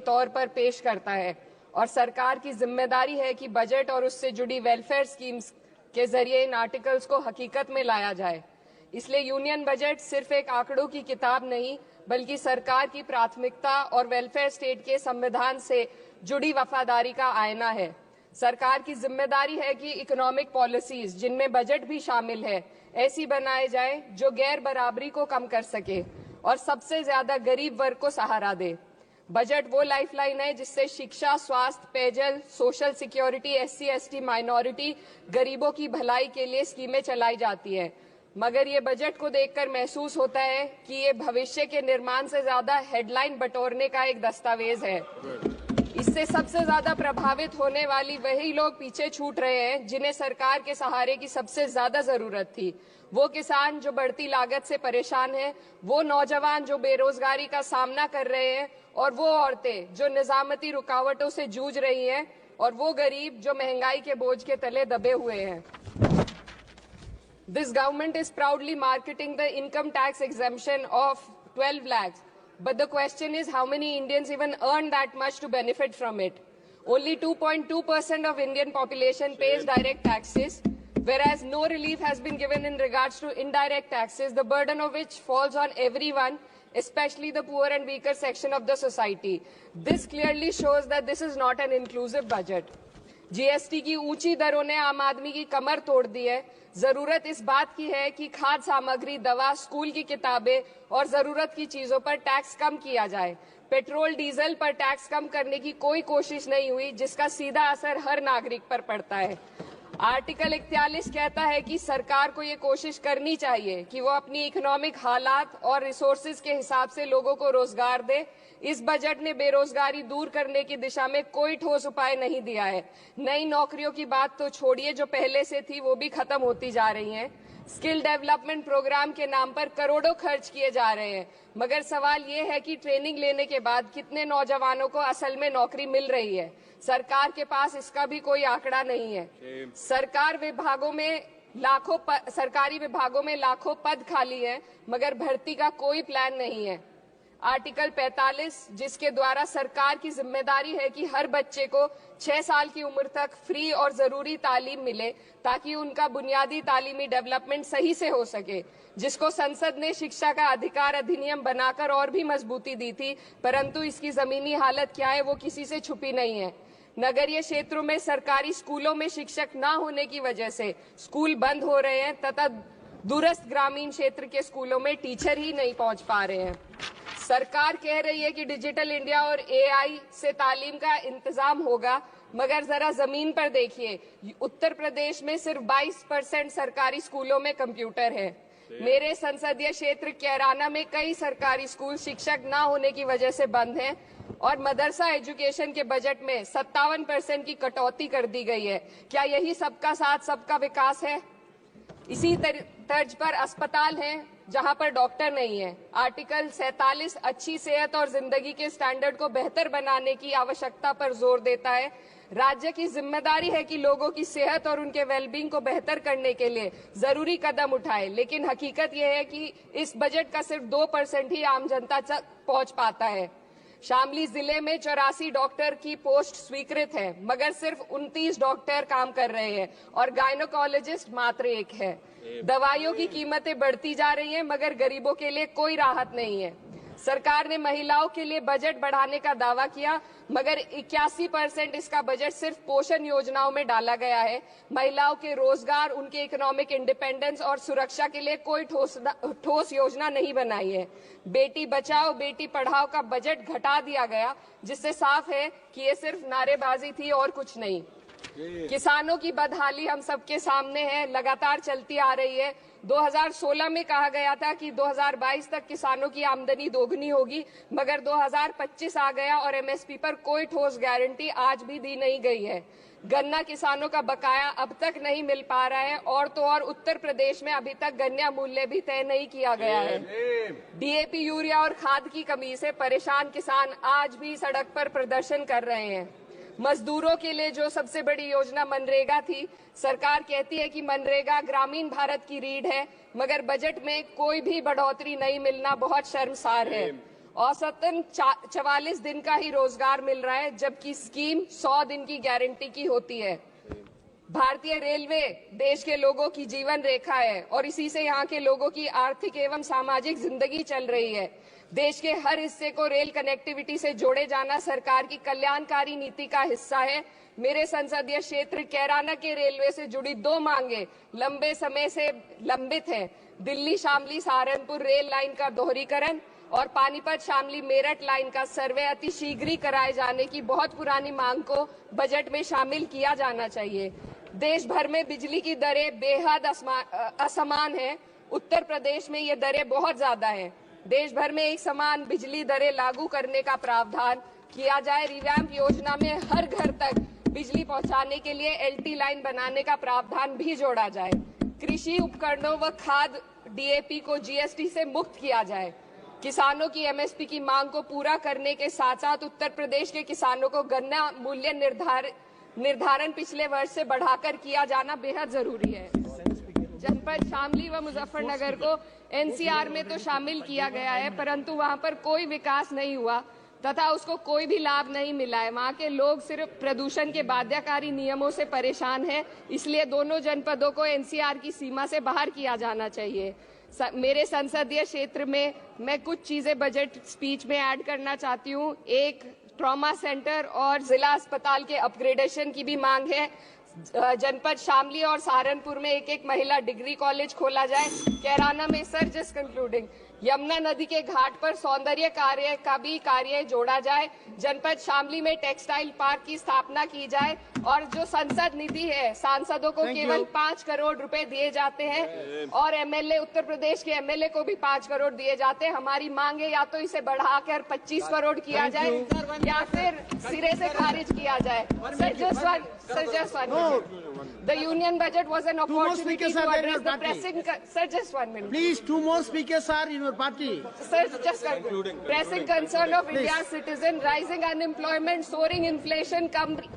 तौर पर पेश करता है और सरकार की जिम्मेदारी है कि बजट और उससे जुड़ी वेलफेयर स्कीम्स के जरिए इन आर्टिकल्स को हकीकत में लाया जाए। इसलिए यूनियन बजट सिर्फ एक आंकड़ों की किताब नहीं, बल्कि सरकार की प्राथमिकता और वेलफेयर स्टेट के संविधान से जुड़ी वफादारी का आईना है। सरकार की जिम्मेदारी है कि इकोनॉमिक पॉलिसीज, जिनमें बजट भी शामिल है, ऐसी बनाए जाए जो गैर बराबरी को कम कर सके और सबसे ज्यादा गरीब वर्ग को सहारा दे। बजट वो लाइफलाइन है जिससे शिक्षा, स्वास्थ्य, पेयजल, social security, SC ST minority, गरीबों की भलाई के लिए स्कीमें चलाई जाती है। मगर ये बजट को देखकर महसूस होता है कि ये भविष्य के निर्माण से ज्यादा हेडलाइन बटोरने का एक दस्तावेज है। इससे सबसे ज्यादा प्रभावित होने वाली वही लोग पीछे छूट रहे हैं जिन्हें सरकार के सहारे की सबसे ज्यादा जरूरत थी। वो किसान जो बढ़ती लागत से परेशान हैं, वो नौजवान जो बेरोजगारी का सामना कर रहे हैं, और वो औरतें जो निजामती रुकावटों से जूझ रही हैं, और वो गरीब जो महंगाई के बोझ के तले दबे हुए हैं। This government is proudly marketing the income tax exemption of 12 lakhs. But the question is, how many Indians even earn that much to benefit from it? Only 2.2% of Indian population pays direct taxes, whereas no relief has been given in regards to indirect taxes, the burden of which falls on everyone, especially the poor and weaker section of the society. This clearly shows that this is not an inclusive budget. GST की ऊंची दरों ने आम आदमी की कमर तोड़ दी है। जरूरत इस बात की है कि खाद्य सामग्री, दवा, स्कूल की किताबें और जरूरत की चीजों पर टैक्स कम किया जाए। पेट्रोल, डीजल पर टैक्स कम करने की कोई कोशिश नहीं हुई, जिसका सीधा असर हर नागरिक पर पड़ता है। आर्टिकल 41 कहता है कि सरकार को ये कोशिश करनी चाहिए कि वो अपनी इकोनॉमिक हालात और रिसोर्सेज के हिसाब से लोगों को रोजगार दे। इस बजट ने बेरोजगारी दूर करने की दिशा में कोई ठोस उपाय नहीं दिया है। नई नौकरियों की बात तो छोड़िए, जो पहले से थी वो भी खत्म होती जा रही हैं। स्किल डेवलपमेंट प्रोग्राम के नाम पर करोड़ों खर्च किए जा रहे हैं, मगर सवाल ये है कि ट्रेनिंग लेने के बाद कितने नौजवानों को असल में नौकरी मिल रही है। सरकार के पास इसका भी कोई आंकड़ा नहीं है। सरकारी विभागों में लाखों पद खाली हैं, मगर भर्ती का कोई प्लान नहीं है। आर्टिकल 45, जिसके द्वारा सरकार की जिम्मेदारी है कि हर बच्चे को 6 साल की उम्र तक फ्री और जरूरी तालीम मिले ताकि उनका बुनियादी तालीमी डेवलपमेंट सही से हो सके, जिसको संसद ने शिक्षा का अधिकार अधिनियम बनाकर और भी मजबूती दी थी, परंतु इसकी जमीनी हालत क्या है वो किसी से छुपी नहीं है। नगरीय क्षेत्रों में सरकारी स्कूलों में शिक्षक न होने की वजह से स्कूल बंद हो रहे हैं तथा दूरस्थ ग्रामीण क्षेत्र के स्कूलों में टीचर ही नहीं पहुंच पा रहे हैं। सरकार कह रही है कि डिजिटल इंडिया और AI से तालीम का इंतजाम होगा, मगर जरा जमीन पर देखिए, उत्तर प्रदेश में सिर्फ 22% सरकारी स्कूलों में कंप्यूटर है। मेरे संसदीय क्षेत्र कैराना में कई सरकारी स्कूल शिक्षक न होने की वजह से बंद हैं और मदरसा एजुकेशन के बजट में 57% की कटौती कर दी गई है। क्या यही सबका साथ सबका विकास है? इसी तर्ज पर अस्पताल हैं जहां पर डॉक्टर नहीं है। आर्टिकल 47 अच्छी सेहत और जिंदगी के स्टैंडर्ड को बेहतर बनाने की आवश्यकता पर जोर देता है। राज्य की जिम्मेदारी है कि लोगों की सेहत और उनके वेलबींग को बेहतर करने के लिए जरूरी कदम उठाए, लेकिन हकीकत यह है कि इस बजट का सिर्फ 2% ही आम जनता तक पहुंच पाता है। शामली जिले में 84 डॉक्टर की पोस्ट स्वीकृत है, मगर सिर्फ 29 डॉक्टर काम कर रहे हैं और गायनोकोलॉजिस्ट मात्र 1 है। दवाइयों की कीमतें बढ़ती जा रही हैं, मगर गरीबों के लिए कोई राहत नहीं है। सरकार ने महिलाओं के लिए बजट बढ़ाने का दावा किया, मगर 81% इसका बजट सिर्फ पोषण योजनाओं में डाला गया है। महिलाओं के रोजगार, उनके इकोनॉमिक इंडिपेंडेंस और सुरक्षा के लिए कोई ठोस योजना नहीं बनाई है। बेटी बचाओ बेटी पढ़ाओ का बजट घटा दिया गया, जिससे साफ है कि ये सिर्फ नारेबाजी थी और कुछ नहीं। किसानों की बदहाली हम सबके सामने है, लगातार चलती आ रही है। 2016 में कहा गया था कि 2022 तक किसानों की आमदनी दोगुनी होगी, मगर 2025 आ गया और MSP पर कोई ठोस गारंटी आज भी दी नहीं गई है। गन्ना किसानों का बकाया अब तक नहीं मिल पा रहा है, और तो और उत्तर प्रदेश में अभी तक गन्ना मूल्य भी तय नहीं किया गया है। DAP, यूरिया और खाद की कमी से परेशान किसान आज भी सड़क पर प्रदर्शन कर रहे हैं। मजदूरों के लिए जो सबसे बड़ी योजना मनरेगा थी, सरकार कहती है कि मनरेगा ग्रामीण भारत की रीढ़ है, मगर बजट में कोई भी बढ़ोतरी नहीं मिलना बहुत शर्मसार है। औसतन 44 दिन का ही रोजगार मिल रहा है, जबकि स्कीम 100 दिन की गारंटी की होती है। भारतीय रेलवे देश के लोगों की जीवन रेखा है और इसी से यहाँ के लोगों की आर्थिक एवं सामाजिक जिंदगी चल रही है। देश के हर हिस्से को रेल कनेक्टिविटी से जोड़े जाना सरकार की कल्याणकारी नीति का हिस्सा है। मेरे संसदीय क्षेत्र कैराना के रेलवे से जुड़ी 2 मांगे लंबे समय से लंबित हैं। दिल्ली शामली सहारनपुर रेल लाइन का दोहरीकरण और पानीपत शामली मेरठ लाइन का सर्वे अति शीघ्र ही कराए जाने की बहुत पुरानी मांग को बजट में शामिल किया जाना चाहिए। देश भर में बिजली की दरें बेहद असमान है। उत्तर प्रदेश में ये दरें बहुत ज्यादा हैं। देश भर में एक समान बिजली दरें लागू करने का प्रावधान किया जाए। रिवैम्प योजना में हर घर तक बिजली पहुंचाने के लिए एलटी लाइन बनाने का प्रावधान भी जोड़ा जाए। कृषि उपकरणों व खाद डीएपी को जीएसटी से मुक्त किया जाए। किसानों की एमएसपी की मांग को पूरा करने के साथ साथ उत्तर प्रदेश के किसानों को गन्ना मूल्य निर्धारण पिछले वर्ष से बढ़ाकर किया जाना बेहद जरूरी है। जनपद शामली व मुजफ्फरनगर को एनसीआर में तो शामिल किया गया है, परंतु वहां पर कोई विकास नहीं हुआ तथा उसको कोई भी लाभ नहीं मिला है। वहां के लोग सिर्फ प्रदूषण के बाध्यकारी नियमों से परेशान हैं, इसलिए दोनों जनपदों को एनसीआर की सीमा से बाहर किया जाना चाहिए। मेरे संसदीय क्षेत्र में मैं कुछ चीजें बजट स्पीच में ऐड करना चाहती हूँ। एक, ट्रॉमा सेंटर और जिला अस्पताल के अपग्रेडेशन की भी मांग है। जनपद शामली और सहारनपुर में एक महिला डिग्री कॉलेज खोला जाए। कैराना में सर जस्ट कंक्लूडिंग, यमुना नदी के घाट पर सौंदर्य कार्य का भी कार्य जोड़ा जाए। जनपद शामली में टेक्सटाइल पार्क की स्थापना की जाए और जो संसद निधि है सांसदों को केवल 5 करोड़ रुपए दिए जाते हैं और एमएलए उत्तर प्रदेश के एमएलए को भी 5 करोड़ दिए जाते हैं। हमारी मांग है या तो इसे बढ़ाकर 25 करोड़ किया जाए या फिर सिरे से खारिज किया जाए। Sir, just one minute. The union budget was an opportunity to address the pressing... Sir, just 1 minute. Please, 2 more speakers are in your party. Sir, just pressing concern of India's citizen, rising unemployment, soaring inflation,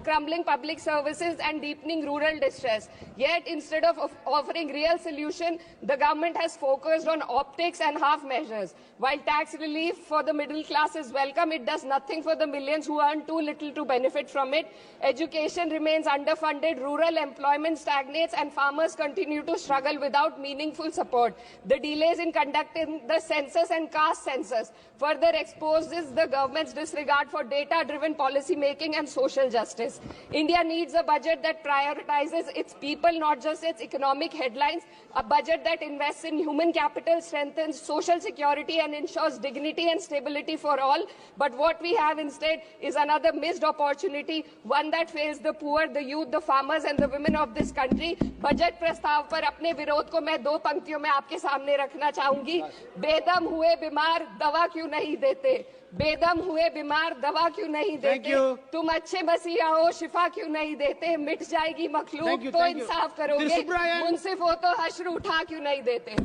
crumbling public services and deepening rural distress. Yet, instead of offering real solution, the government has focused on optics and half measures. While tax relief for the middle class is welcome, it does nothing for the millions who earn too little to benefit from it. Education remains underfunded, rural employment stagnates, and farmers continue to struggle without meaningful support. The delays in conducting the census and caste census further exposes the government's disregard for data-driven policy making and social justice. India needs a budget that prioritizes its people, not just its economic headlines, a budget that invests in human capital, strengthens social security, and ensures dignity and stability for all. But what we have instead is another missed opportunity, one that fails the poor, the youth, the farmers and the women of this country. Budget प्रस्ताव पर अपने विरोध को मैं 2 पंक्तियों में आपके सामने रखना चाहूंगी। बेदम हुए बीमार दवा क्यों नहीं देते? बेदम हुए बीमार दवा क्यों नहीं देते? तुम अच्छे मसीहा हो, शिफा क्यों नहीं देते? मिट जाएगी मखलूक तो इंसाफ करोगे, मुंसिफ हो तो हश्र उठा क्यों नहीं देते?